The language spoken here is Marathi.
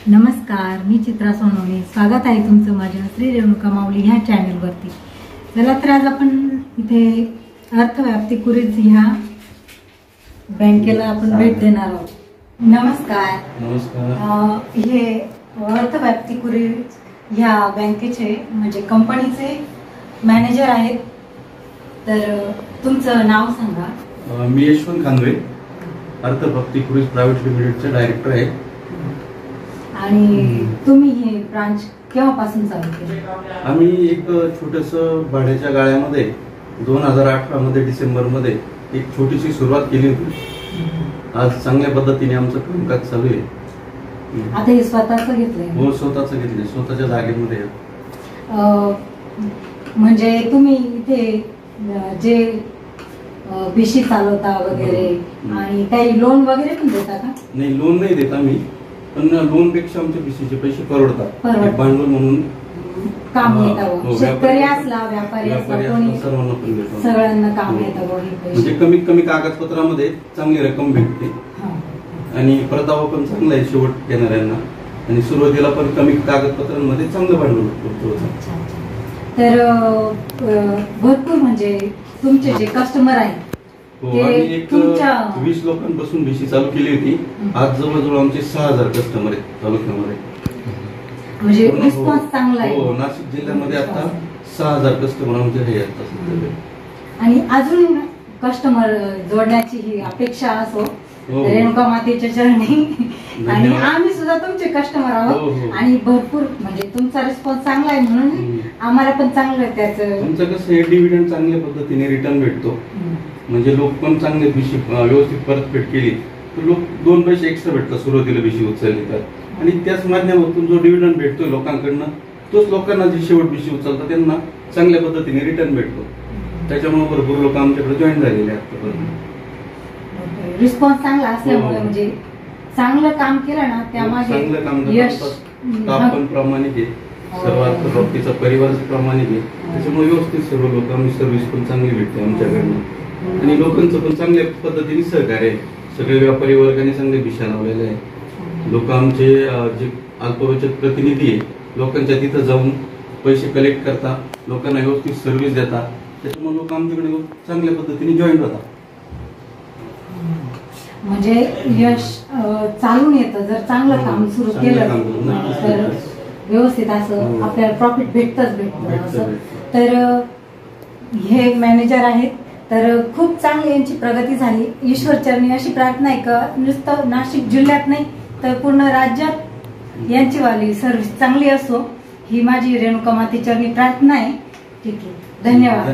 नमस्कार, मी चित्रा सोनवणे. स्वागत आहे तुमचं माझ्या श्री रेणुका माऊली ह्या चॅनलवरती. चला तर आज आपण इथे अर्थव्याप्ती कुरीज ह्या बँकेला आपण भेट देणार आहोत. नमस्कार. नमस्कार. हे अर्थव्याप्ती कुरीज ह्या बँकेचे म्हणजे कंपनीचे मॅनेजर आहेत. तर तुमचं नाव सांगा. मी यशवंत खानवे, अर्थव्याप्ती कुरीज प्रायव्हेट लिमिटेडचे डायरेक्टर आहे. आणि तुम्ही हे ब्रांच केव्हापासून चालू केले? आम्ही एक छोटस भाड्याच्या गाळ्यामध्ये 2018 मध्ये डिसेंबरमध्ये एक छोटीशी सुरुवात केली होती. आज चांगल्या पद्धतीने आमचं कामकाज चालू आहे. आता हे स्वतःच घेतलंय? हो, स्वतःच घेतले, स्वतःच्या जागेमध्ये. म्हणजे तुम्ही इथे जे बिशी चालवता वगैरे आणि काही लोन वगैरे पण देता का? नाही, लोन नाही देत आम्ही, पण लोन पेक्षा आमचे बीसीचे पैसे परवडतात. भांडवल म्हणून काम येतं. शेतकरी असला, व्यापारी असला, कोणी सगळ्यांना काम येतं. म्हणजे कमीत कमी कागदपत्रामध्ये चांगली रक्कम भेटते आणि परतावा पण चांगला आहे शेवट घेणाऱ्यांना, आणि सुरुवातीला पण कमी कागदपत्रांमध्ये चांगलं भांडवल भेटतो. तर भरपूर म्हणजे तुमचे जे कस्टमर आहेत आम्ही एक 20 लोकांपासून बीसी चालू केली होती. आज जवळजवळ आमचे 6000 कस्टमर आहेत तालुक्यामध्ये. म्हणजे रिस्पॉन्स चांगला आहे. हो, नाशिक जिल्ह्यामध्ये आता 6000 कस्टमर आमचे हे आहेत. आणि अजून कस्टमर जोडण्याची ही अपेक्षा असो रेणुका मातेच्या चरणी. आणि आम्ही सुद्धा तुमचे कस्टमर आहोत आणि भरपूर म्हणजे तुमचा रिस्पॉन्स चांगला आहे म्हणून आम्हाला पण चांगलं त्याचं. तुमचं कसं डिव्हिडंड चांगल्या पद्धतीने रिटर्न भेटतो. म्हणजे लोक पण चांगले बीसी व्यवस्थित परतफेड केली तर लोक 2 पैसे एक्स्ट्रा भेटतात सुरुवातीला बीसी उचलली तर. आणि त्याच माध्यमातून जो डिव्हिडंड भेटतोय लोकांकडनं तोच लोकांना जे शेवट बीसी उचलतात त्यांना चांगल्या पद्धतीने रिटर्न भेटतो. त्याच्यामुळे भरपूर लोक आमच्याकडे जॉईन झालेले आहेत. रिस्पॉन्स चांगला असल्यामुळे म्हणजे चांगलं काम केलं ना त्यामागे यश आपण प्रामाणिक आहे. सर्व अर्थव्यवस्थेचा परिवार प्रामाणिक आहे. त्याच्यामुळे व्यवस्थित सर्व लोक आम्ही सर्व्हिस पण चांगली भेटते आमच्याकडनं. आणि लोकांचं पण चांगल्या पद्धतीने सहकार्य आहे. सगळे व्यापारी वर्गाने चांगले दिशा लावलेले आहे. लोक आमचे जे अल्पबचत प्रतिनिधी आहे लोकांच्या तिथं जाऊन पैसे कलेक्ट करतात, लोकांना व्यवस्थित सर्व्हिस देतात. त्याच्यामुळे लोक आमच्याकडे चांगल्या पद्धतीने जॉईन राहतात. म्हणजे यश चालून येतं जर चांगलं काम सुरू केलं तर व्यवस्थित असं आपल्याला प्रॉफिट भेटतच भेटतं. तर हे मॅनेजर आहेत तर खूप चांगली यांची प्रगती झाली. ईश्वरचरणी अशी प्रार्थना आहे का नुसतं नाशिक जिल्ह्यात नाही तर पूर्ण राज्यात यांची वाली सर्व्हिस चांगली असो ही माझी रेणुका मातेचरणी प्रार्थना आहे. ठीक आहे, धन्यवाद.